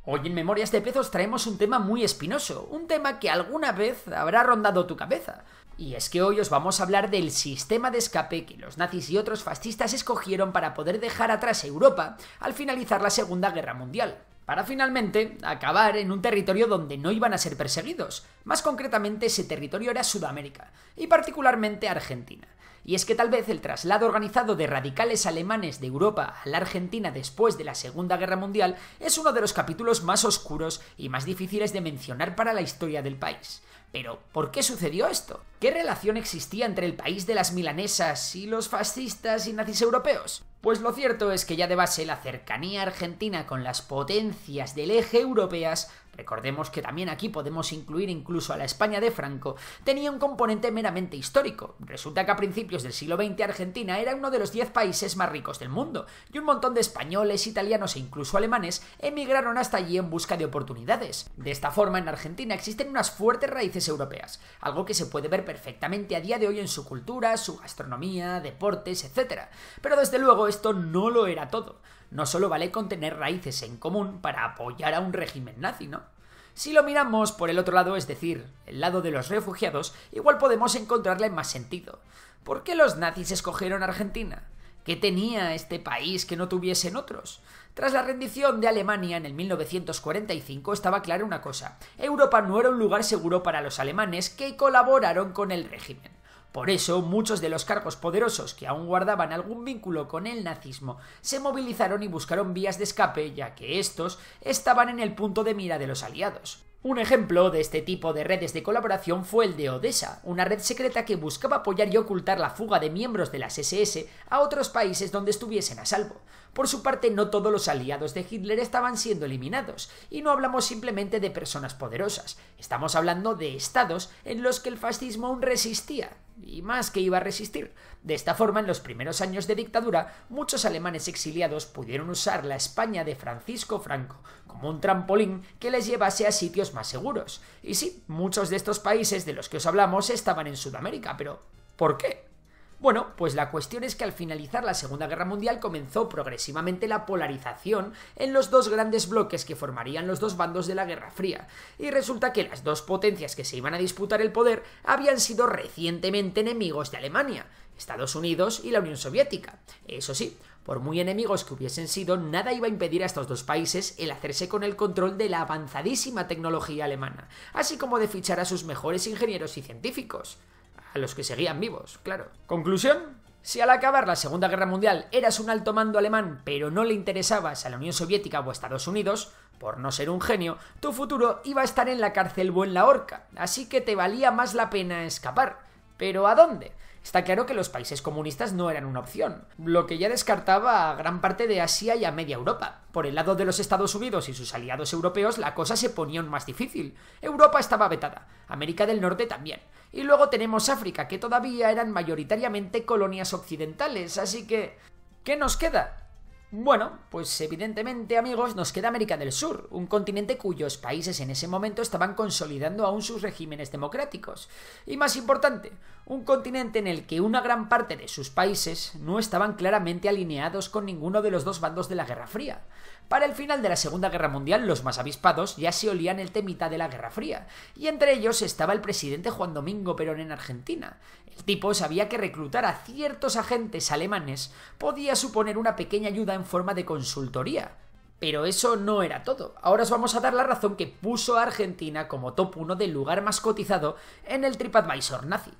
Hoy en Memorias de Pez os traemos un tema muy espinoso, un tema que alguna vez habrá rondado tu cabeza. Y es que hoy os vamos a hablar del sistema de escape que los nazis y otros fascistas escogieron para poder dejar atrás Europa al finalizar la Segunda Guerra Mundial, para finalmente acabar en un territorio donde no iban a ser perseguidos. Más concretamente, ese territorio era Sudamérica, y particularmente Argentina. Y es que tal vez el traslado organizado de radicales alemanes de Europa a la Argentina después de la Segunda Guerra Mundial es uno de los capítulos más oscuros y más difíciles de mencionar para la historia del país. Pero, ¿por qué sucedió esto? ¿Qué relación existía entre el país de las milanesas y los fascistas y nazis europeos? Pues lo cierto es que ya de base la cercanía argentina con las potencias del eje europeas, recordemos que también aquí podemos incluir incluso a la España de Franco, tenía un componente meramente histórico. Resulta que a principios del siglo XX Argentina era uno de los 10 países más ricos del mundo, y un montón de españoles, italianos e incluso alemanes emigraron hasta allí en busca de oportunidades. De esta forma, en Argentina existen unas fuertes raíces europeas, algo que se puede ver perfectamente a día de hoy en su cultura, su gastronomía, deportes, etc. Pero desde luego esto no lo era todo. No solo vale con tener raíces en común para apoyar a un régimen nazi, ¿no? Si lo miramos por el otro lado, es decir, el lado de los refugiados, igual podemos encontrarle más sentido. ¿Por qué los nazis escogieron Argentina? ¿Qué tenía este país que no tuviesen otros? Tras la rendición de Alemania en el 1945 estaba clara una cosa: Europa no era un lugar seguro para los alemanes que colaboraron con el régimen. Por eso, muchos de los cargos poderosos que aún guardaban algún vínculo con el nazismo se movilizaron y buscaron vías de escape, ya que estos estaban en el punto de mira de los aliados. Un ejemplo de este tipo de redes de colaboración fue el de Odessa, una red secreta que buscaba apoyar y ocultar la fuga de miembros de las SS a otros países donde estuviesen a salvo. Por su parte, no todos los aliados de Hitler estaban siendo eliminados, y no hablamos simplemente de personas poderosas, estamos hablando de estados en los que el fascismo aún resistía, y más que iba a resistir. De esta forma, en los primeros años de dictadura, muchos alemanes exiliados pudieron usar la España de Francisco Franco como un trampolín que les llevase a sitios más seguros. Y sí, muchos de estos países de los que os hablamos estaban en Sudamérica, pero ¿por qué? Bueno, pues la cuestión es que al finalizar la Segunda Guerra Mundial comenzó progresivamente la polarización en los dos grandes bloques que formarían los dos bandos de la Guerra Fría, y resulta que las dos potencias que se iban a disputar el poder habían sido recientemente enemigos de Alemania, Estados Unidos y la Unión Soviética. Eso sí, por muy enemigos que hubiesen sido, nada iba a impedir a estos dos países el hacerse con el control de la avanzadísima tecnología alemana, así como de fichar a sus mejores ingenieros y científicos. A los que seguían vivos, claro. ¿Conclusión? Si al acabar la Segunda Guerra Mundial eras un alto mando alemán pero no le interesabas a la Unión Soviética o a Estados Unidos, por no ser un genio, tu futuro iba a estar en la cárcel o en la horca, así que te valía más la pena escapar. ¿Pero a dónde? Está claro que los países comunistas no eran una opción, lo que ya descartaba a gran parte de Asia y a media Europa. Por el lado de los Estados Unidos y sus aliados europeos la cosa se ponía aún más difícil. Europa estaba vetada, América del Norte también. Y luego tenemos África, que todavía eran mayoritariamente colonias occidentales, así que ¿qué nos queda? Bueno, pues evidentemente, amigos, nos queda América del Sur, un continente cuyos países en ese momento estaban consolidando aún sus regímenes democráticos. Y más importante, un continente en el que una gran parte de sus países no estaban claramente alineados con ninguno de los dos bandos de la Guerra Fría. Para el final de la Segunda Guerra Mundial, los más avispados ya se olían el temita de la Guerra Fría, y entre ellos estaba el presidente Juan Domingo Perón en Argentina. El tipo sabía que reclutar a ciertos agentes alemanes podía suponer una pequeña ayuda en forma de consultoría. Pero eso no era todo. Ahora os vamos a dar la razón que puso a Argentina como top 1 del lugar más cotizado en el TripAdvisor nazi.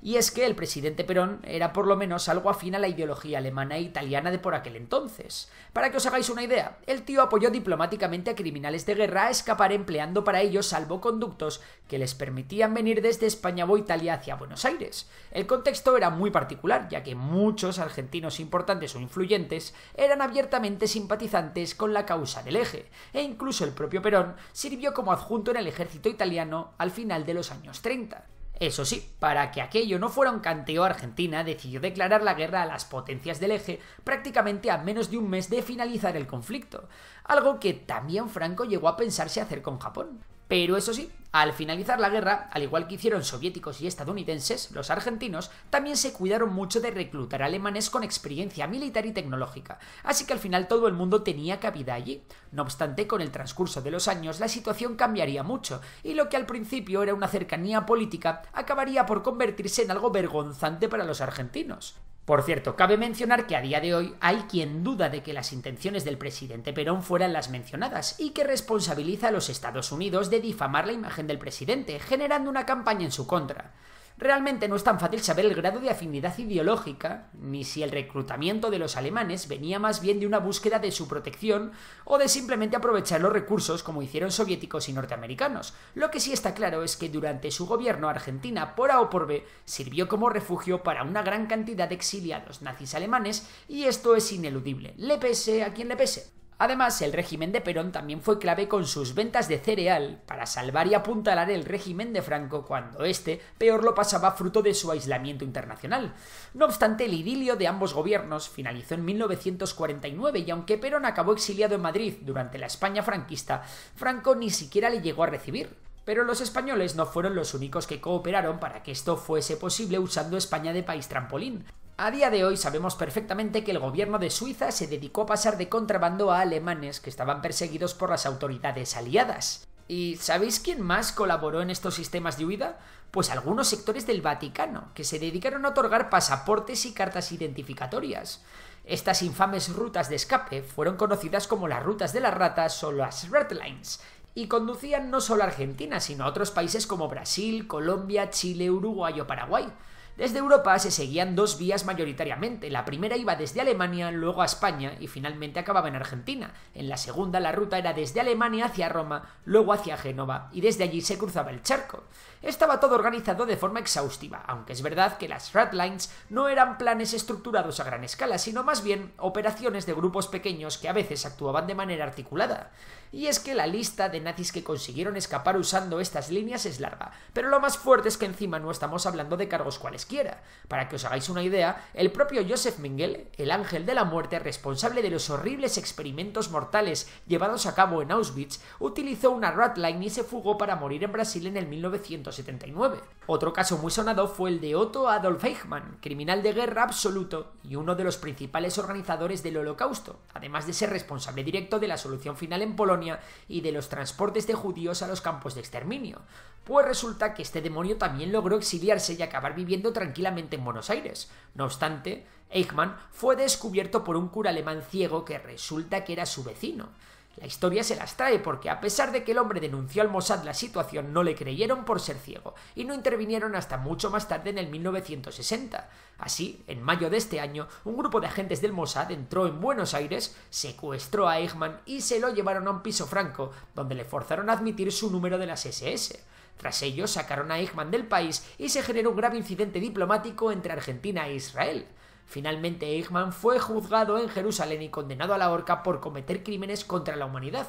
Y es que el presidente Perón era por lo menos algo afín a la ideología alemana e italiana de por aquel entonces. Para que os hagáis una idea, el tío apoyó diplomáticamente a criminales de guerra a escapar empleando para ello salvoconductos que les permitían venir desde España o Italia hacia Buenos Aires. El contexto era muy particular, ya que muchos argentinos importantes o influyentes eran abiertamente simpatizantes con la causa del eje, e incluso el propio Perón sirvió como adjunto en el ejército italiano al final de los años 30. Eso sí, para que aquello no fuera un canteo, Argentina decidió declarar la guerra a las potencias del eje prácticamente a menos de un mes de finalizar el conflicto, algo que también Franco llegó a pensarse hacer con Japón. Pero eso sí, al finalizar la guerra, al igual que hicieron soviéticos y estadounidenses, los argentinos también se cuidaron mucho de reclutar alemanes con experiencia militar y tecnológica, así que al final todo el mundo tenía cabida allí. No obstante, con el transcurso de los años la situación cambiaría mucho, y lo que al principio era una cercanía política acabaría por convertirse en algo vergonzante para los argentinos. Por cierto, cabe mencionar que a día de hoy hay quien duda de que las intenciones del presidente Perón fueran las mencionadas y que responsabiliza a los Estados Unidos de difamar la imagen del presidente, generando una campaña en su contra. Realmente no es tan fácil saber el grado de afinidad ideológica, ni si el reclutamiento de los alemanes venía más bien de una búsqueda de su protección o de simplemente aprovechar los recursos como hicieron soviéticos y norteamericanos. Lo que sí está claro es que durante su gobierno Argentina, por A o por B, sirvió como refugio para una gran cantidad de exiliados nazis alemanes y esto es ineludible, le pese a quien le pese. Además, el régimen de Perón también fue clave con sus ventas de cereal para salvar y apuntalar el régimen de Franco cuando éste peor lo pasaba fruto de su aislamiento internacional. No obstante, el idilio de ambos gobiernos finalizó en 1949 y aunque Perón acabó exiliado en Madrid durante la España franquista, Franco ni siquiera le llegó a recibir. Pero los españoles no fueron los únicos que cooperaron para que esto fuese posible usando España de país trampolín. A día de hoy sabemos perfectamente que el gobierno de Suiza se dedicó a pasar de contrabando a alemanes que estaban perseguidos por las autoridades aliadas. ¿Y sabéis quién más colaboró en estos sistemas de huida? Pues algunos sectores del Vaticano, que se dedicaron a otorgar pasaportes y cartas identificatorias. Estas infames rutas de escape fueron conocidas como las rutas de las ratas o las Ratlines, y conducían no solo a Argentina, sino a otros países como Brasil, Colombia, Chile, Uruguay o Paraguay. Desde Europa se seguían dos vías mayoritariamente. La primera iba desde Alemania, luego a España y finalmente acababa en Argentina. En la segunda la ruta era desde Alemania hacia Roma, luego hacia Génova y desde allí se cruzaba el charco. Estaba todo organizado de forma exhaustiva, aunque es verdad que las Ratlines no eran planes estructurados a gran escala, sino más bien operaciones de grupos pequeños que a veces actuaban de manera articulada. Y es que la lista de nazis que consiguieron escapar usando estas líneas es larga, pero lo más fuerte es que encima no estamos hablando de cargos cualesquiera. Para que os hagáis una idea, el propio Josef Mengele, el ángel de la muerte responsable de los horribles experimentos mortales llevados a cabo en Auschwitz, utilizó una Ratline y se fugó para morir en Brasil en el 1979. Otro caso muy sonado fue el de Otto Adolf Eichmann, criminal de guerra absoluto y uno de los principales organizadores del Holocausto, además de ser responsable directo de la solución final en Polonia y de los transportes de judíos a los campos de exterminio. Pues resulta que este demonio también logró exiliarse y acabar viviendo tranquilamente en Buenos Aires. No obstante, Eichmann fue descubierto por un cura alemán ciego que resulta que era su vecino. La historia se las trae porque a pesar de que el hombre denunció al Mossad la situación, no le creyeron por ser ciego y no intervinieron hasta mucho más tarde en el 1960. Así, en mayo de este año, un grupo de agentes del Mossad entró en Buenos Aires, secuestró a Eichmann y se lo llevaron a un piso franco, donde le forzaron a admitir su número de las SS. Tras ello, sacaron a Eichmann del país y se generó un grave incidente diplomático entre Argentina e Israel. Finalmente, Eichmann fue juzgado en Jerusalén y condenado a la horca por cometer crímenes contra la humanidad.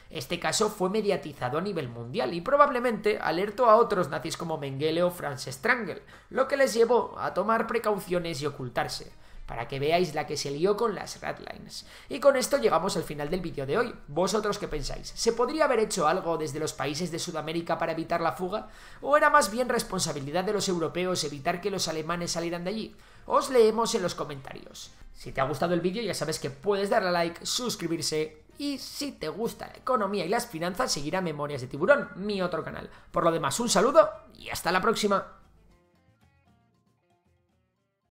Este caso fue mediatizado a nivel mundial y probablemente alertó a otros nazis como Mengele o Franz Strangel, lo que les llevó a tomar precauciones y ocultarse. Para que veáis la que se lió con las Ratlines. Y con esto llegamos al final del vídeo de hoy. ¿Vosotros qué pensáis? ¿Se podría haber hecho algo desde los países de Sudamérica para evitar la fuga? ¿O era más bien responsabilidad de los europeos evitar que los alemanes salieran de allí? Os leemos en los comentarios. Si te ha gustado el vídeo ya sabes que puedes darle a like, suscribirse y si te gusta la economía y las finanzas seguir a Memorias de Tiburón, mi otro canal. Por lo demás, un saludo y hasta la próxima.